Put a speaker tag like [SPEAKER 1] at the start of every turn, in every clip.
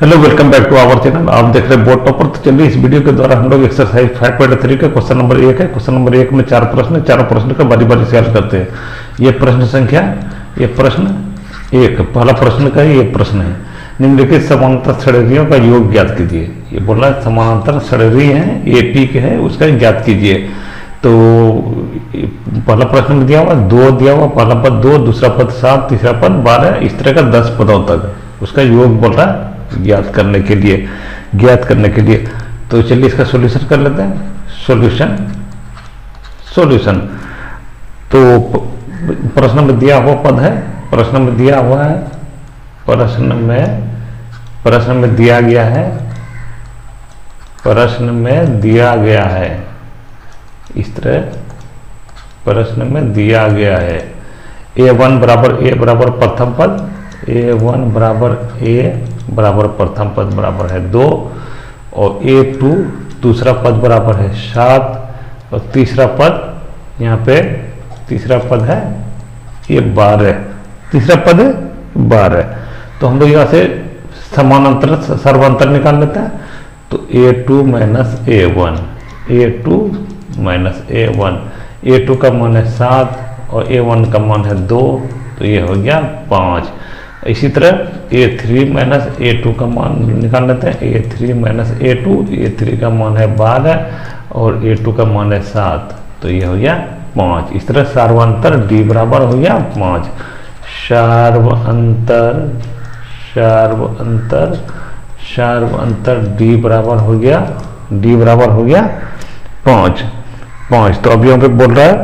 [SPEAKER 1] Hello, welcome back to our channel. आप देख रहे हैं बोर्ड टॉपर। तो चलिए इस वीडियो के द्वारा हम लोग एक्सरसाइज 5.3 का क्वेश्चन नंबर 1 है। क्वेश्चन नंबर 1 में 4 प्रश्न है, चारों प्रश्न का बारी बारी से हल करते हैं। ये प्रश्न संख्या, ये प्रश्न 1 पहला प्रश्न का ये प्रश्न है। निम्नलिखित समानांतर श्रेणियों का योग ज्ञात कीजिए। ये बोला समानांतर श्रेणी है, एपी के है, उसका ज्ञात कीजिए। तो पहला प्रश्न में दिया हुआ 2 दिया हुआ, पहला पद 2, दूसरा पद 7, तीसरा पद 12, इस तरह का 10 पदों तक उसका योग बोल रहा है ज्ञात करने के लिए। तो चलिए इसका सॉल्यूशन कर लेते हैं। सॉल्यूशन तो प्रश्न में दिया हुआ पद है, प्रश्न में दिया हुआ है, प्रश्न में दिया गया है इस तरह प्रश्न में दिया गया है। A1 बराबर प्रथम पद, A1 बराबर प्रथम पद बराबर है 2, और A2 दूसरा पद बराबर है 7, और तीसरा पद यहाँ पे तीसरा पद है ये 12, तीसरा पद है 12। तो हम लोग यहाँ से समानांतर सर्वांतर निकाल लेते हैं। तो A2 माइनस A1, A2 का मान है 7 और A1 का मान है 2, तो ये हो गया 5। इसी तरह A3 माइनस A2 का मान निकाल लेते हैं। A3 माइनस A3 का मान है 12 और A2 का मान है 7, तो ये हो गया 5। इस तरह सार्वंतर D बराबर हो गया 5। सार्वंतर D बराबर हो गया 5। तो अभी यहाँ पे बोल रहा है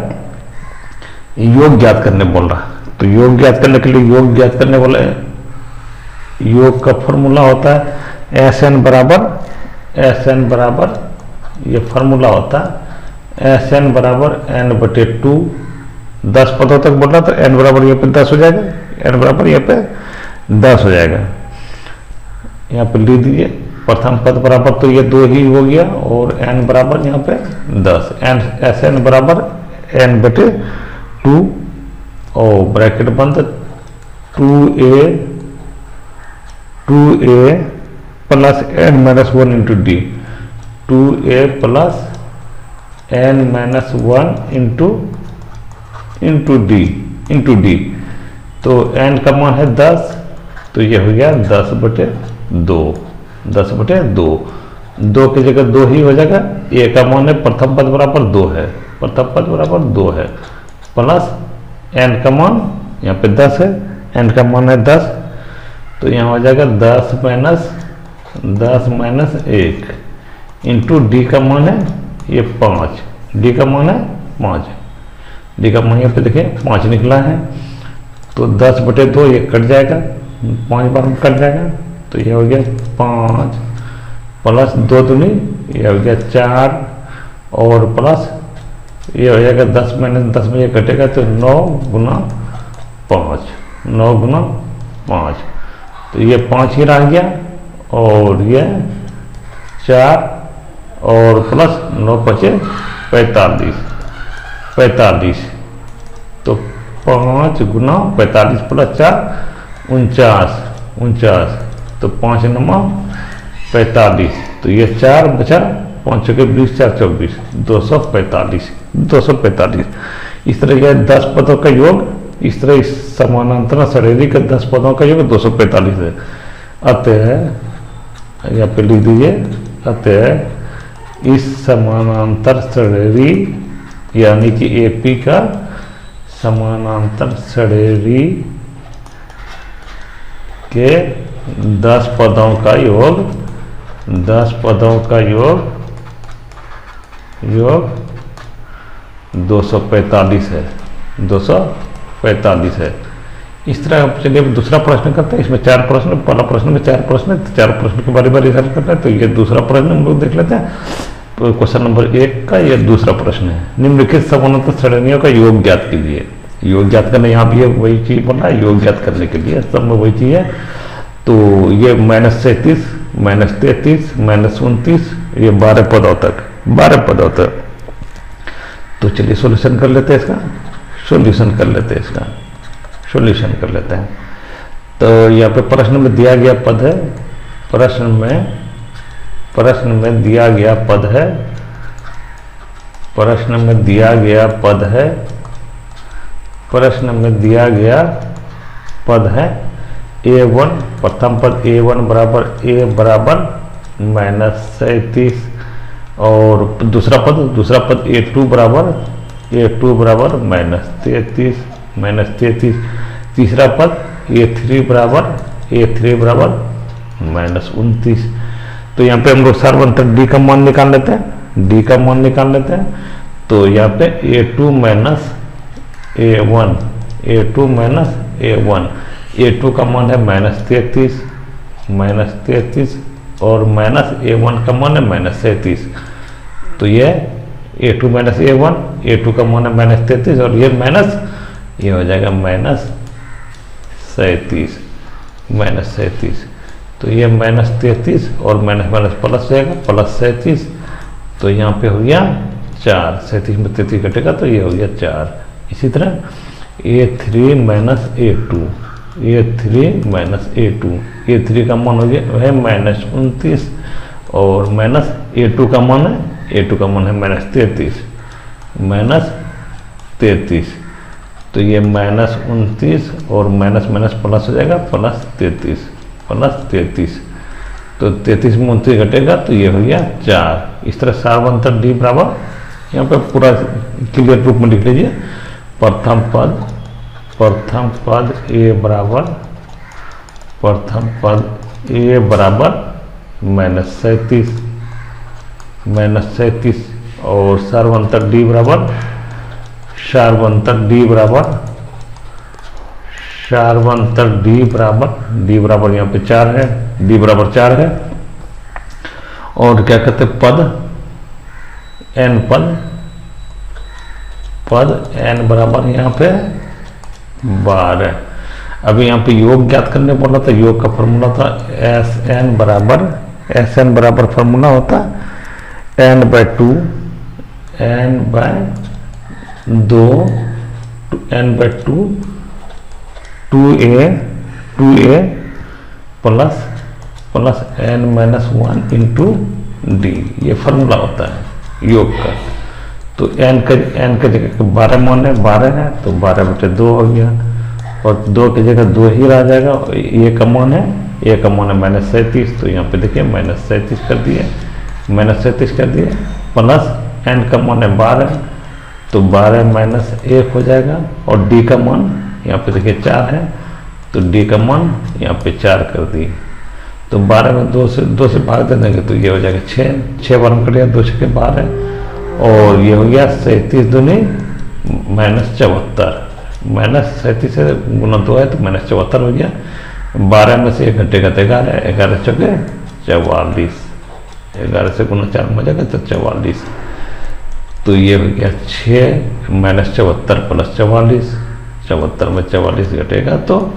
[SPEAKER 1] योग ज्ञात करने बोल रहा है। तो योग ज्ञात करने के लिए बोले योग का फॉर्मूला होता है SN बराबर ये फॉर्मूला होता है SN बराबर N/2। 10 पदों तक बोल रहा तो N बराबर यहाँ पे 10 हो जाएगा, N बराबर यहाँ पे 10 हो जाएगा। यहाँ पे लिख दीजिए प्रथम पद बराबर तो ये 2 ही हो गया, और N बराबर यहाँ पे 10, SN बराबर N/2 और ब्रैकेट बंद 2a plus n-1 into D, 2a plus n-1 into D. तो n का मान है 10, तो ये हो गया 10/2, 2 की जगह 2 ही हो जाएगा। a का मान है प्रथम पद बराबर 2 है, प्लस n का मान यहाँ पे 10 है, n का मान है 10, तो यहाँ हो जाएगा 10 माइनस 1 इंटू डी का मान है ये 5, डी का मान है 5, डी का मान यहाँ पे देखिए 5 निकला है। तो 10/2 ये कट जाएगा, 5 बार में कट जाएगा, तो ये हो गया 5 प्लस 2 दूनी ये हो गया 4, और प्लस ये हो जाएगा 10 माइनस 10 में ये कटेगा, तो 9 गुना 5, तो ये 5 ही रह गया, और ये 4 और प्लस 9 बचे 45। तो 5 गुना 45 प्लस 4 49, तो 5 9 45, तो ये 4 बचा, 5 के 20, 4 24, 245। इस तरह यह 10 पदों का योग, इस तरह इस समानांतर श्रेणी के 10 पदों का योग 245 है। अतः यहाँ पे लिख दीजिए, अतः इस समानांतर श्रेणी यानी कि एपी का समानांतर श्रेणी के 10 पदों का योग 245 है, 245 है। इस तरह चलिए अब दूसरा प्रश्न करते हैं। इसमें 4 प्रश्न, पहला प्रश्न में 4 प्रश्न, 4 प्रश्न के बारी बारी हल करते हैं। तो ये दूसरा प्रश्न हम लोग देख लेते हैं। तो क्वेश्चन नंबर 1 का ये दूसरा प्रश्न है। निम्नलिखित समानांतर श्रेणियों का योग ज्ञात कीजिए। योग ज्ञात करना, यहाँ भी वही चीज बोला है, योग ज्ञात करने के लिए सब में वही चीज है। तो ये -37 -33 -29 ये 12 पदों तक। तो चलिए सॉल्यूशन कर लेते हैं इसका। सॉल्यूशन कर लेते हैं। तो यहाँ पे प्रश्न में दिया गया पद है, प्रश्न में दिया गया पद है, प्रश्न में दिया गया पद है, प्रश्न में दिया गया पद है A1, प्रथम पद A1 बराबर A बराबर -37 और दूसरा पद A2 बराबर -33, तीसरा पद A3 बराबर -29। तो यहाँ पे हम लोग सार्वंतर D का मान निकाल लेते हैं, तो यहाँ पे A2 A1, A2 का मान है -33 और A1 का मान है -37। तो ये A2 A1, A2 का मान है -33 और ये हो जाएगा -37। तो ये -33 और माइनस प्लस जाएगा +37। तो यहाँ पे हो गया 4, 37 में 33 कटेगा तो ये हो गया 4। इसी तरह A3 A2 का मान हो गया है -29 और A2 का मान है -33। तो ये -29 और माइनस प्लस हो जाएगा +33। तो 33 में 29 घटेगा तो ये हो गया 4। इस तरह सार्वंतर D बराबर, यहाँ पे पूरा क्लियर रूप में लिख लीजिए। प्रथम पद A बराबर -37 और सार्वंतर D बराबर D बराबर यहाँ पे 4 है, D बराबर 4 है। और क्या कहते हैं पद N बराबर यहाँ पे 12। अभी यहाँ पे योग ज्ञात करने बोला था, योग का फॉर्मूला था SN बराबर फॉर्मूला होता n/2 2a plus n-1 into D, ये फॉर्मूला होता है योग का। तो n का जगह 12 मान है, 12 है तो 12/2 हो गया और 2 की जगह 2 ही रह जाएगा। ये का मान है -37। तो यहाँ पे देखिए -37 कर दिए प्लस n का मान है 12 तो 12 -1 हो जाएगा और D का मान यहाँ पे देखिए 4 है तो D का मान यहाँ पे 4 कर दिए। तो 12 में 2 से भाग दे देंगे तो ये हो जाएगा 6 बार हम करेंगे 2 6 12 और ये हो गया 37 दूनी -74, -37 से गुना 2 है तो -74 हो गया। 12 में से 1 घटेगा तो 11 चौके 44, 11 से गुना 4 में जाएगा तो 44। तो ये हो गया 6 -74 प्लस 44, 74 में 44 घटेगा तो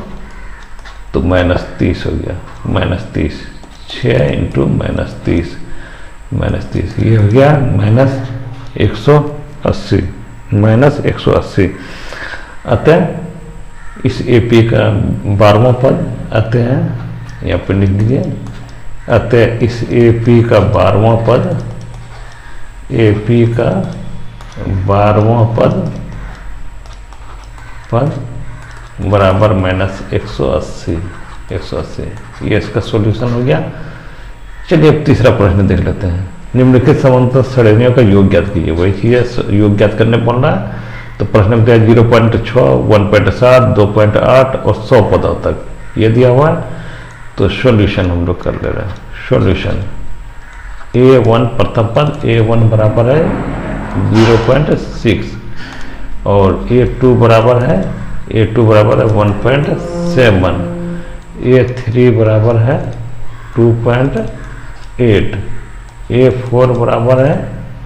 [SPEAKER 1] -30 हो गया, -30, 6 इंटू -30, ये हो गया -180। अतः इस AP का 12वां पद अतः है, यहाँ पर लिख दीजिए। अतः इस AP का 12वां पद बराबर -180। ये इसका सॉल्यूशन हो गया। चलिए अब तीसरा प्रश्न देख लेते हैं। निम्नलिखित समांतर श्रेणियों का योग ज्ञात कीजिए। वही चीज योग ज्ञात करने बोल रहा है। तो प्रश्न में दिया 0.6, 1.7, 2.8 और 100 पदों तक ये दिया हुआ है। तो सॉल्यूशन हम लोग कर ले रहे हैं। सॉल्यूशन A1 प्रथम पद A1 बराबर है 0.6 और A2 बराबर है 1.7, A3 बराबर है 2.8, A4 बराबर है,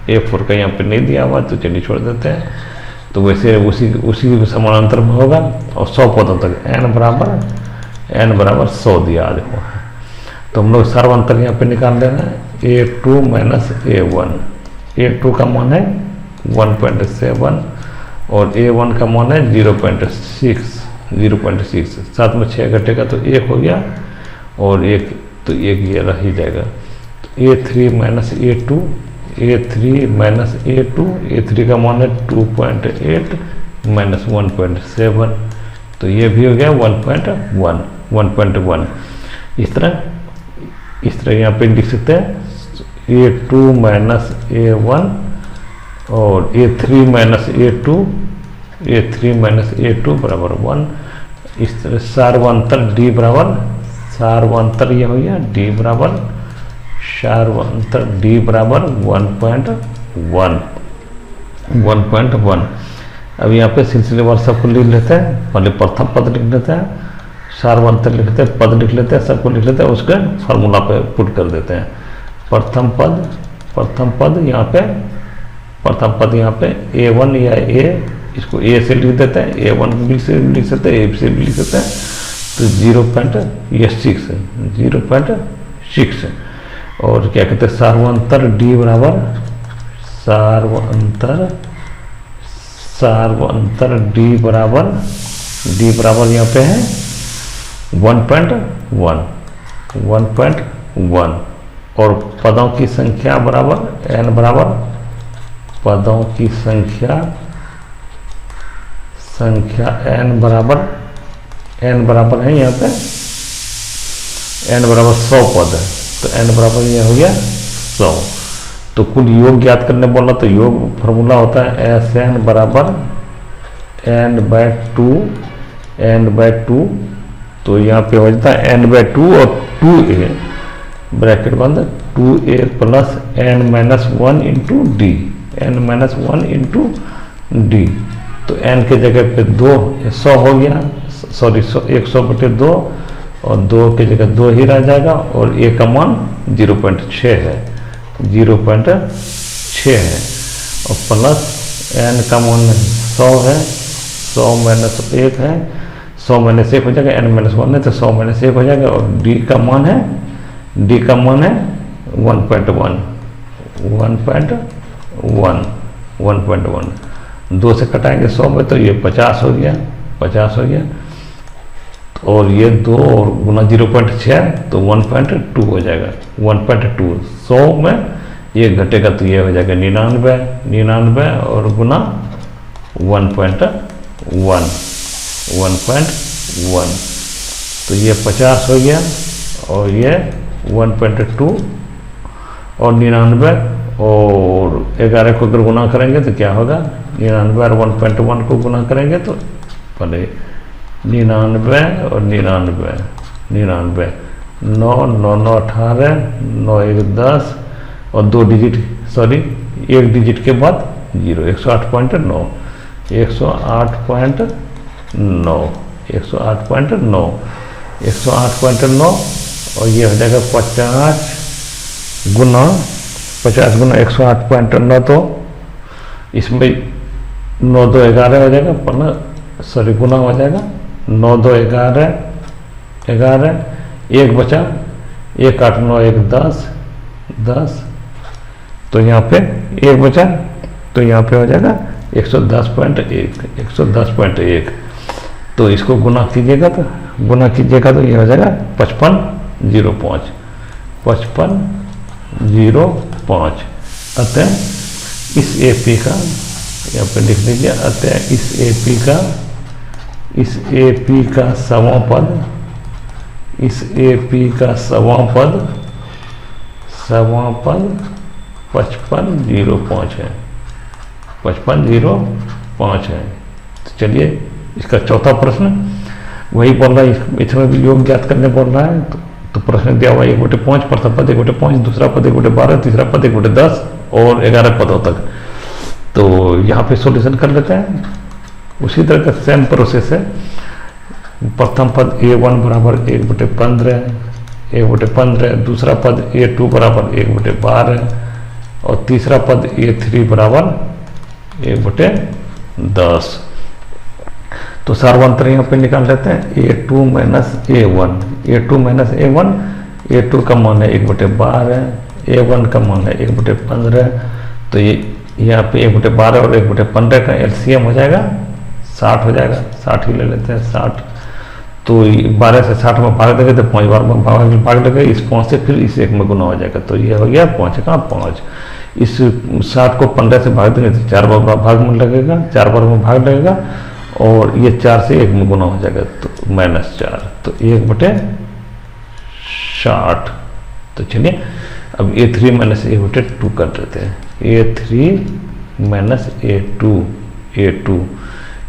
[SPEAKER 1] A4 का यहाँ पे नहीं दिया हुआ तो चलिए छोड़ देते हैं। तो वैसे उसी समानांतर में होगा और 100 पदों तक n बराबर 100 दिया हुआ है। तो हम लोग सार्वंतर यहाँ पे निकाल लेना है A2 A1। A2 का मान है 1.7 और A1 का मान है 0.6, 7 में 6 घटेगा तो 1 हो गया और 1 तो एक ये रह ही जाएगा। तो A3 minus A2, A3 minus A2, A3 का मान है 2.8 माइनस 1.7, तो ये भी हो गया 1.1। इस तरह यहाँ पे लिख सकते हैं A2 माइनस A1 और A3 minus A2, A3 minus A2 बराबर 1। इस तरह सार्वंतर D बराबर, सार्वंतर ये हो गया D बराबर, सार्वंतर D बराबर 1.1। अब यहाँ पे सिलसिलेवार सबको लिख लेते हैं। पहले प्रथम पद लिख लेते हैं, सार्वंतर लिख लेते हैं, पद लिख लेते हैं, सबको लिख लेते हैं, उसके फार्मूला पे पुट कर देते हैं। प्रथम पद यहाँ पे A1 या A, इसको A से लिख देते हैं, A1 भी से लिख सकते हैं, A से भी लिख सकते हैं। तो 0.6 और क्या कहते हैं सार्वंतर D बराबर, सार्वंतर D बराबर यहाँ पे है 1.1 और पदों की संख्या बराबर n बराबर, पदों की संख्या n बराबर है यहाँ पे n बराबर 100 पद है। तो n बराबर ये हो गया 100। तो कुल योग ज्ञात करने बोला तो योग फॉर्मूला होता है Sn बराबर n/2। तो यहाँ पे हो जाता है n/2 और 2a ब्रैकेट बंद 2a plus n-1 into D, n-1 into D. तो n के जगह पे 2 100 हो गया, सॉरी 100/2 और 2 के जगह 2 ही रह जाएगा और a का मान 0.6 है, 0.6 है और प्लस n का मान 100 है, 100 माइनस 1 है, 100 माइनस 1 हो जाएगा, n-1 है तो 100 माइनस 1 हो जाएगा और d का मान है 1.1। 2 से कटाएंगे 100 में तो ये 50 हो गया और ये 2 और गुना 0.6 तो 1.2 हो जाएगा, 1.2। 100 में ये घटेगा तो ये हो जाएगा 99 और गुना 1.1 तो ये 50 हो गया और ये 1.2 और 99 और 11 को अगर गुना करेंगे तो क्या होगा, 99 और 1.1 को गुना करेंगे तो पहले 99 और 99 9 9 9 18 9 1 10 और 2 डिजिट, सॉरी 1 डिजिट के बाद 0, 108.9 और ये हो जाएगा 50 गुना 108.9 तो इसमें 9 2 11 हो जाएगा, सॉरी गुना हो जाएगा 9 2 11 1 बचा 1 8 9 1 10 तो यहाँ पे 1 बचा तो यहाँ पे हो जाएगा 110.1। तो इसको गुना कीजिएगा तो ये हो जाएगा 5505। अतः इस AP का यहाँ पे लिख लीजिए, अतः इस AP का सवां पद 5505 है, 5505 है। तो चलिए इसका चौथा प्रश्न वही बोल रहा है, इसमें भी योग ज्ञात करने बोल रहा है। तो प्रश्न दिया हुआ 1/5 प्रथम पद 1/5, दूसरा पद 1/12, तीसरा पद 1/10 और 11 पदों तक। तो यहाँ पे सॉल्यूशन कर लेते हैं। उसी तरह का सेम प्रोसेस है। प्रथम पद A1 बराबर 1/15, दूसरा पद A2 बराबर 1/12 और तीसरा पद A3 बराबर 1/10। तो सार्वंतर यहाँ पे निकाल लेते हैं A2 माइनस A1, A2 का मान है 1/12, A1 का मान है 1/15। तो ये यहाँ पे 1/12 और 1/15 का LCM हो जाएगा 60 हो जाएगा, 60 ही ले लेते हैं 60। तो 12 से 60 में भाग देंगे तो 5 बार में भाग देंगे, इस 5 से फिर इस 1 में गुना हो जाएगा। तो ये हो गया 5 का 5। इस 60 को 15 से भाग देंगे तो 4 बार भाग में लगेगा, 4 बार में भाग लगेगा, और ये 4 से 1 में गुना हो जाएगा तो -4। तो 1/60। तो चलिए अब A3 - A/2 कर देते हैं। A3 - A2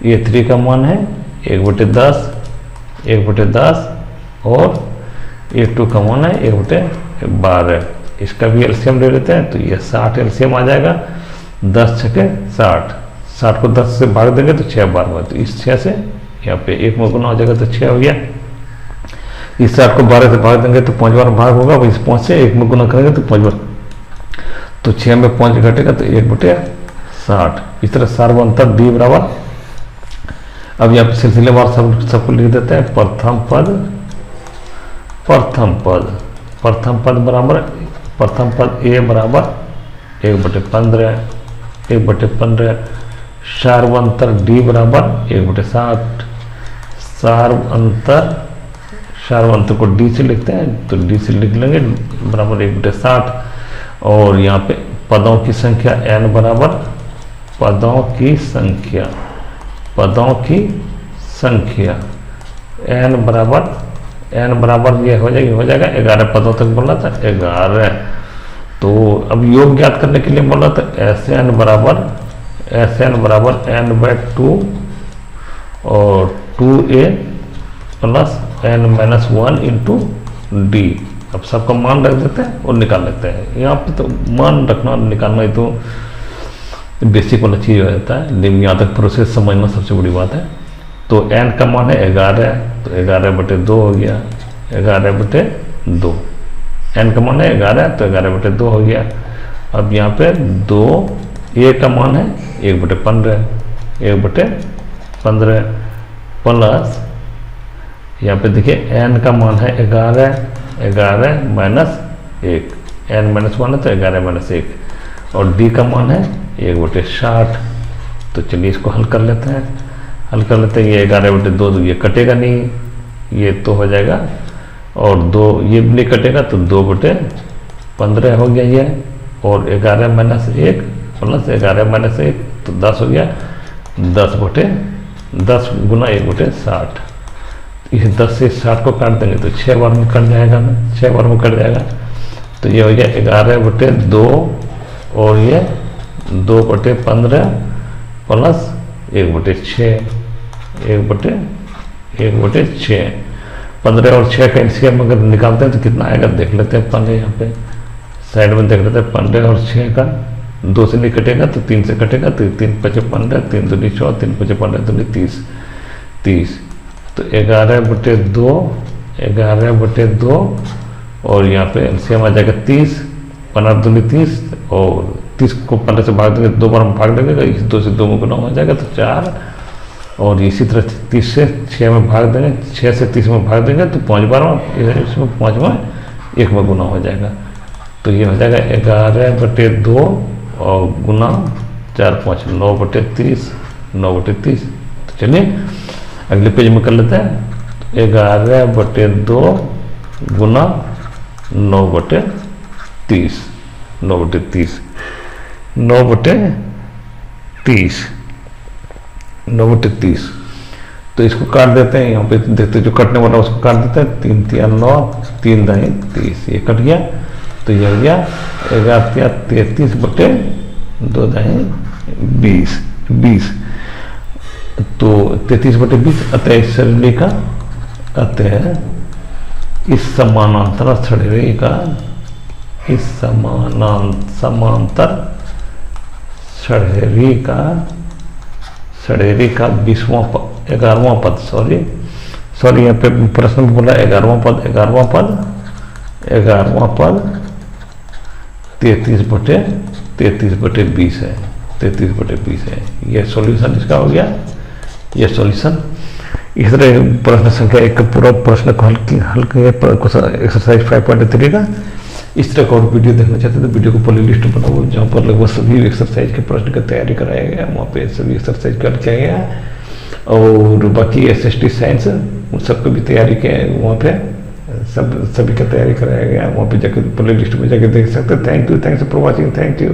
[SPEAKER 1] A3 का मान है 1/10 और A2 का मान है 1/12। इसका भी एलसीएम ले लेते हैं। तो ये 60 एलसीएम आ जाएगा। 10 छके 60, 60 को 10 से भाग देंगे तो 6 बार में, तो इस 6 से यहाँ पे 1 में गुना हो जाएगा तो 6 हो गया। इस 60 को 12 से भाग देंगे तो 5 बार भाग होगा, इस 5 से 1 में गुना करेंगे तो 5 बार, तो 6 में 5 घटेगा तो 1/60। इस तरह सार्वंतर D बराबर, अब यहाँ पे सिलसिलेवार सबको लिख देते हैं। प्रथम पद बराबर, प्रथम पद A बराबर 1/15 सार्वंतर D बराबर 1/60। सार्वंतर को D से लिखते हैं, तो D से लिख लेंगे बराबर 1/60। और यहाँ पे पदों की संख्या n बराबर, पदों की संख्या n बराबर ये हो जाएगा 11 पदों तक बोला था 11। तो अब योग ज्ञात करने के लिए बोला था Sn बराबर n/2 और 2a plus n-1 into D। अब सबका मान रख देते हैं और निकाल लेते हैं। यहाँ पे तो मान रखना निकालना ही तो बेसिक वाला चीज़ हो जाता है, लेकिन यहाँ तक प्रोसेस समझना सबसे बड़ी बात है। तो n का मान है 11, तो 11/2 हो गया, 11/2। n का मान है 11, तो 11/2 हो गया। अब यहाँ पे 2 a का मान है 1/15 प्लस यहाँ पे देखिए n का मान है 11 -1, n-1 है तो 11 -1, और d का मान है 1/60। तो चलिए इसको हल कर लेते हैं। ये 11/2 ये कटेगा नहीं, ये तो हो जाएगा, और 2 ये भी नहीं कटेगा तो 2/15 हो गया ये, और 11 - 1 प्लस 11 - 1 तो 10 हो गया। 10 गुना 1/60। इस 10 से 60 को काट देंगे तो 6 बार में कट जाएगा ना, 6 बार में कट जाएगा। तो ये हो गया 11/2 और ये 2/15 प्लस 1/6, 1/6। 15 और 6 का एलसीएम अगर निकालते हैं तो कितना आएगा देख लेते हैं। पहले यहाँ पे साइड में देख लेते हैं। 15 और 6 का 2 से नहीं कटेगा तो 3 से कटेगा, तो 3×5 = 15, 3 × 2 = 6, 3×5 = 15, 2 × 30। तो 11/2 और यहाँ पे एलसीएम आ जाएगा 30, 15 × 2 = 30, और 30 को 15 से भाग देंगे 2 बार में भाग देंगे, इस 2 से 2 में गुना हो जाएगा तो 4। और इसी तरह 30 से 6 में भाग देंगे, 6 से 30 में भाग देंगे तो 5 बार में, इसमें 5 में 1 में गुना हो जाएगा। तो ये हो जाएगा 11/2 और गुना 4 × 5 = 9/30। तो चलिए अगले पेज में कर लेते हैं। 11/2 गुना 9/30, 9/30। तो इसको काट देते हैं। यहाँ पे देखते हैं जो कटने वाला उसको काट देते हैं। 3 × 3 = 9, 3 × 2 = 30, ये कट गया। तो ये हो गया 11 × 33 / 2 × 20। तो 33/20 अतः इस शरीर का, अतः इस समानांतर शरीर का, इस समानांतर शरीर का 11वां पद, सॉरी यहाँ पे प्रश्न में बोला 11वां पद 33/20 है, 33/20 है। ये सॉल्यूशन इसका हो गया, ये सॉल्यूशन। इस तरह प्रश्न संख्या 1 का पूरा प्रश्न को हल किया एक्सरसाइज 5.3 का। इस तरह का और वीडियो देखना चाहते हैं तो वीडियो को प्ले लिस्ट बनाओ, जहाँ पर लगभग सभी एक्सरसाइज के प्रश्न की तैयारी कराया गया, वहाँ पे सभी एक्सरसाइज कर किया गया। और बाकी SST साइंस उन सबको भी तैयारी के वहाँ पे सभी का तैयारी कराया गया, वहाँ पे जाकर प्ले लिस्ट में जाकर देख सकते हैं। Thank you for watching, thank you.